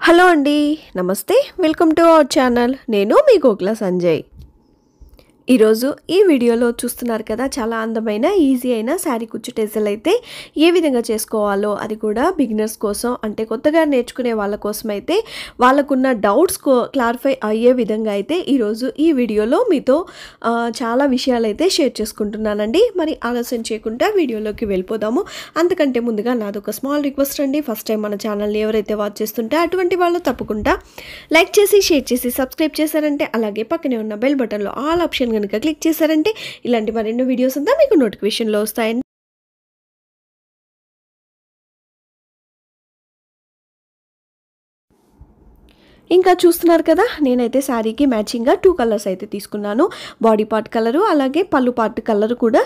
Hello అండి. నమస్తే. Welcome to our channel. నేను మీ గోకుల సంజయ్. ఈరోజు ఈ వీడియోలో చూస్తున్నారు కదా, చాలా అందమైన ఈజీ అయిన శారీ కుచ్చు టెజల్ అయితే ఏ విధంగా చేసుకోవాలో, అది కూడా బిగినర్స్ కోసం, అంటే కొత్తగా నేర్చుకునే వాళ్ళ కోసం అయితే వాళ్ళకున్న డౌట్స్ క్లారిఫై అయ్యే విధంగా అయితే ఈరోజు ఈ వీడియోలో మీతో చాలా విషయాలు అయితే షేర్ చేసుకుంటున్నానండి. మరి ఆలస్యం చేయకుండా వీడియోలోకి వెళ్ళిపోదాము. అంతకంటే ముందుగా నాది ఒక స్మాల్ రిక్వెస్ట్ అండి. ఫస్ట్ టైం మన ఛానల్ని ఎవరైతే వాచ్ చేస్తుంటే అటువంటి వాళ్ళు తప్పకుండా లైక్ చేసి, షేర్ చేసి, సబ్స్క్రైబ్ చేశారంటే, అలాగే పక్కనే ఉన్న బెల్ బటన్లో ఆల్ ఆప్షన్ కనుక క్లిక్ చేశారంటే ఇలాంటి మరెన్నో వీడియోస్ అంతా మీకు నోటిఫికేషన్లో వస్తాయండి. ఇంకా చూస్తున్నారు కదా, నేనైతే శారీకి మ్యాచింగ్గా 2 కలర్స్ అయితే తీసుకున్నాను. బాడీ పార్ట్ కలరు, అలాగే పళ్ళు పార్ట్ కలర్ కూడా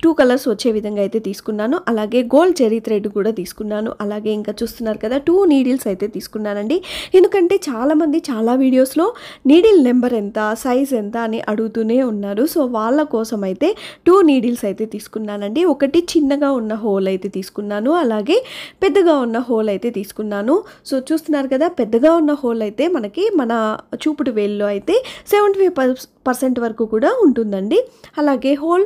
2 కలర్స్ వచ్చే విధంగా అయితే తీసుకున్నాను. అలాగే గోల్డ్ జెరీ థ్రెడ్ కూడా తీసుకున్నాను. అలాగే ఇంకా చూస్తున్నారు కదా, 2 నీడిల్స్ అయితే తీసుకున్నానండి. ఎందుకంటే చాలామంది చాలా వీడియోస్లో నీడిల్ నెంబర్ ఎంత, సైజ్ ఎంత అని అడుగుతూనే ఉన్నారు. సో వాళ్ళ కోసం అయితే 2 నీడిల్స్ అయితే తీసుకున్నానండి. ఒకటి చిన్నగా ఉన్న హోల్ అయితే తీసుకున్నాను, అలాగే పెద్దగా ఉన్న హోల్ అయితే తీసుకున్నాను. సో చూస్తున్నారు కదా, పెద్దగా ఉన్న హోల్ అయితే మనకి మన చూపుడు వేల్లో అయితే 75% వరకు కూడా ఉంటుందండి. అలాగే హోల్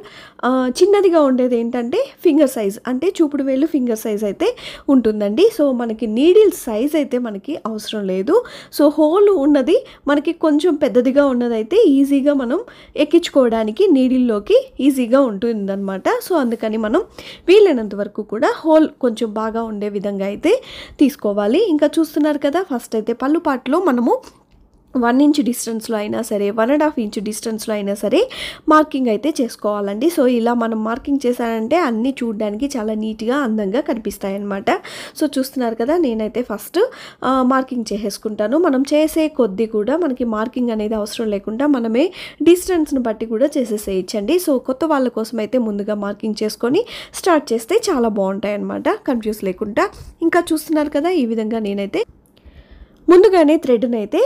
చిన్నదిగా ఉండేది ఏంటంటే ఫింగర్ సైజ్, అంటే చూపుడు వేలు ఫింగర్ సైజ్ అయితే ఉంటుందండి. సో మనకి నీడిల్ సైజ్ అయితే మనకి అవసరం లేదు. సో హోల్ ఉన్నది మనకి కొంచెం పెద్దదిగా ఉన్నదైతే ఈజీగా మనం ఎక్కించుకోవడానికి నీడిల్లోకి ఈజీగా ఉంటుందన్నమాట. సో అందుకని మనం వీలైనంత వరకు కూడా హోల్ కొంచెం బాగా ఉండే విధంగా అయితే తీసుకోవాలి. ఇంకా చూస్తున్నారు కదా, ఫస్ట్ అయితే పళ్ళు పాటలో మనము 1 ఇంచ్ డిస్టెన్స్లో అయినా సరే, 1.5 ఇంచ్ డిస్టెన్స్లో అయినా సరే మార్కింగ్ అయితే చేసుకోవాలండి. సో ఇలా మనం మార్కింగ్ చేశానంటే అన్నీ చూడడానికి చాలా నీట్గా, అందంగా కనిపిస్తాయి అన్నమాట. సో చూస్తున్నారు కదా, నేనైతే ఫస్ట్ మార్కింగ్ చేసేసుకుంటాను. మనం చేసే కొద్దీ కూడా మనకి మార్కింగ్ అనేది అవసరం లేకుండా మనమే డిస్టెన్స్ని బట్టి కూడా చేసేసేయచ్చండి. సో కొత్త వాళ్ళ కోసం అయితే ముందుగా మార్కింగ్ చేసుకొని స్టార్ట్ చేస్తే చాలా బాగుంటాయి అన్నమాట, కన్ఫ్యూజ్ లేకుండా. ఇంకా చూస్తున్నారు కదా, ఈ విధంగా నేనైతే ముందుగానే థ్రెడ్ని అయితే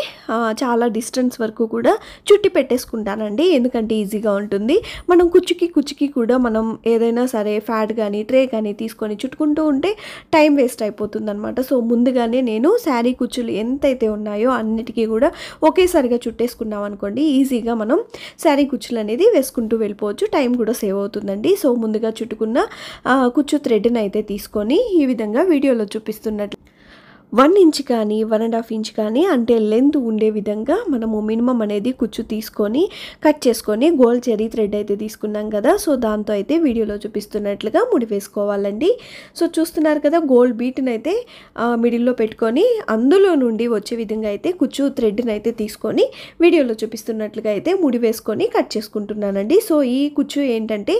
చాలా డిస్టెన్స్ వరకు కూడా చుట్టి పెట్టేసుకుంటానండి. ఎందుకంటే ఈజీగా ఉంటుంది. మనం కుచ్చుకి కూడా మనం ఏదైనా సరే ఫ్యాడ్ కానీ ట్రే కానీ తీసుకొని చుట్టుకుంటూ ఉంటే టైం వేస్ట్ అయిపోతుంది అనమాట. సో ముందుగానే నేను శారీ కుచ్చులు ఎంతైతే ఉన్నాయో అన్నిటికీ కూడా ఒకేసారిగా చుట్టేసుకున్నాం అనుకోండి, ఈజీగా మనం శారీ కుచ్చులు అనేది వేసుకుంటూ వెళ్ళిపోవచ్చు, టైం కూడా సేవ్ అవుతుందండి. సో ముందుగా చుట్టుకున్న కుచ్చు థ్రెడ్ని అయితే తీసుకొని ఈ విధంగా వీడియోలో చూపిస్తున్నట్లు 1 ఇంచ్ కానీ 1.5 ఇంచ్ కానీ, అంటే లెంత్ ఉండే విధంగా మనము మినిమం అనేది కుచ్చు తీసుకొని కట్ చేసుకొని గోల్డ్ జెరీ థ్రెడ్ అయితే తీసుకున్నాం కదా, సో దాంతో అయితే వీడియోలో చూపిస్తున్నట్లుగా ముడి వేసుకోవాలండి. సో చూస్తున్నారు కదా, గోల్డ్ బీట్ని అయితే మిడిల్లో పెట్టుకొని అందులో నుండి వచ్చే విధంగా అయితే కుచ్చు థ్రెడ్ని అయితే తీసుకొని వీడియోలో చూపిస్తున్నట్లుగా అయితే ముడి వేసుకొని కట్ చేసుకుంటున్నానండి. సో ఈ కుచ్చు ఏంటంటే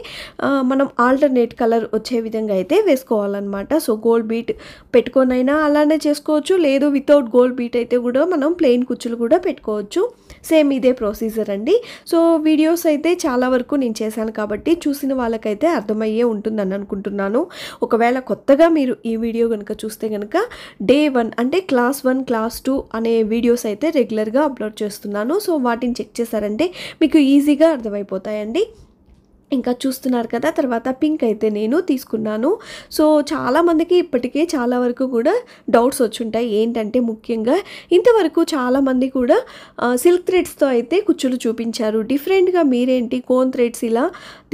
మనం ఆల్టర్నేట్ కలర్ వచ్చే విధంగా అయితే వేసుకోవాలన్నమాట. సో గోల్డ్ బీట్ పెట్టుకొనైనా అలానే చేసుకోవచ్చు, లేదు వితౌట్ గోల్డ్ బీట్ అయితే కూడా మనం ప్లెయిన్ కుచ్చులు కూడా పెట్టుకోవచ్చు. సేమ్ ఇదే ప్రొసీజర్ అండి. సో వీడియోస్ అయితే చాలా వరకు నేను చేశాను కాబట్టి చూసిన వాళ్ళకైతే అర్థమయ్యే ఉంటుందని అనుకుంటున్నాను. ఒకవేళ కొత్తగా మీరు ఈ వీడియో కనుక చూస్తే కనుక డే 1 అంటే క్లాస్ 1, క్లాస్ 2 అనే వీడియోస్ అయితే రెగ్యులర్గా అప్లోడ్ చేస్తున్నాను. సో వాటిని చెక్ చేశారంటే మీకు ఈజీగా అర్థమైపోతాయండి. ఇంకా చూస్తున్నారు కదా, తర్వాత పింక్ అయితే నేను తీసుకున్నాను. సో చాలామందికి ఇప్పటికే చాలా వరకు కూడా డౌట్స్ వచ్చుంటాయి. ఏంటంటే ముఖ్యంగా ఇంతవరకు చాలామంది కూడా సిల్క్ థ్రెడ్స్తో అయితే కుచ్చులు చూపించారు. డిఫరెంట్గా మీరేంటి కోన్ థ్రెడ్స్ ఇలా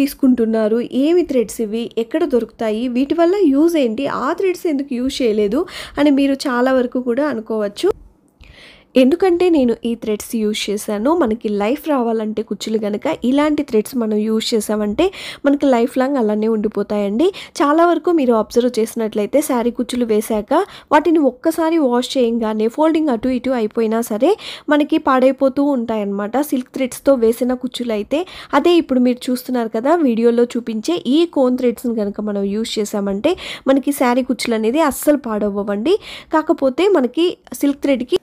తీసుకుంటున్నారు, ఏమి థ్రెడ్స్ ఇవి, ఎక్కడ దొరుకుతాయి, వీటి వల్ల యూజ్ ఏంటి, ఆ థ్రెడ్స్ ఎందుకు యూజ్ చేయలేదు అని మీరు చాలా వరకు కూడా అనుకోవచ్చు. ఎందుకంటే నేను ఈ థ్రెడ్స్ యూజ్ చేశాను. మనకి లైఫ్ రావాలంటే కుచ్చులు కనుక ఇలాంటి థ్రెడ్స్ మనం యూజ్ చేసామంటే మనకి లైఫ్ లాంగ్ అలానే ఉండిపోతాయండి. చాలా వరకు మీరు అబ్జర్వ్ చేసినట్లయితే శారీ కుచ్చులు వేశాక వాటిని ఒక్కసారి వాష్ చేయంగానే ఫోల్డింగ్ అటు ఇటు అయిపోయినా సరే మనకి పాడైపోతూ ఉంటాయన్నమాట సిల్క్ థ్రెడ్స్తో వేసిన కుచ్చులు అయితే. అదే ఇప్పుడు మీరు చూస్తున్నారు కదా, వీడియోలో చూపించే ఈ కోన్ థ్రెడ్స్ని కనుక మనం యూజ్ చేసామంటే మనకి శారీ కుచ్చులు అనేది అస్సలు పాడవ్వండి. కాకపోతే మనకి సిల్క్ థ్రెడ్కి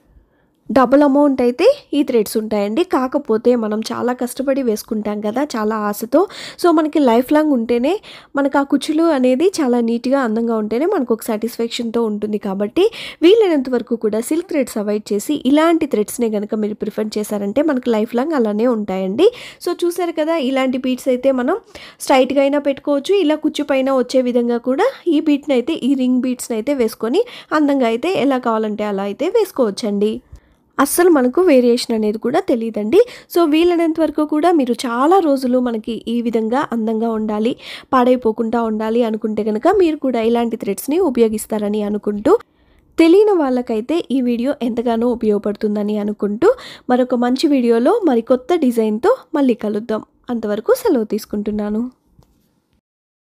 డబుల్ అమౌంట్ అయితే ఈ థ్రెడ్స్ ఉంటాయండి. కాకపోతే మనం చాలా కష్టపడి వేసుకుంటాం కదా, చాలా ఆశతో. సో మనకి లైఫ్ లాంగ్ ఉంటేనే మనకు ఆ కుచ్చులు అనేది చాలా నీట్గా అందంగా ఉంటేనే మనకు ఒక సాటిస్ఫాక్షన్తో ఉంటుంది. కాబట్టి వీలైనంత వరకు కూడా సిల్క్ థ్రెడ్స్ అవాయిడ్ చేసి ఇలాంటి థ్రెడ్స్నే కనుక మీరు ప్రిఫర్ చేశారంటే మనకు లైఫ్ లాంగ్ అలానే ఉంటాయండి. సో చూసారు కదా, ఇలాంటి బీడ్స్ అయితే మనం స్ట్రైట్గా అయినా పెట్టుకోవచ్చు, ఇలా కుచ్చు పైన వచ్చే విధంగా కూడా ఈ బీట్ని అయితే, ఈ రింగ్ బీడ్స్ని అయితే వేసుకొని అందంగా అయితే ఎలా కావాలంటే అలా అయితే వేసుకోవచ్చండి. అస్సలు మనకు వేరియేషన్ అనేది కూడా తెలియదండి. సో వీలైనంత వరకు కూడా మీరు చాలా రోజులు మనకి ఈ విధంగా అందంగా ఉండాలి, పాడైపోకుండా ఉండాలి అనుకుంటే కనుక మీరు కూడా ఇలాంటి థ్రెడ్స్ని ఉపయోగిస్తారని అనుకుంటూ, తెలియని వాళ్ళకైతే ఈ వీడియో ఎంతగానో ఉపయోగపడుతుందని అనుకుంటూ మరొక మంచి వీడియోలో మరి కొత్త డిజైన్తో మళ్ళీ కలుద్దాం. అంతవరకు సెలవు తీసుకుంటున్నాను.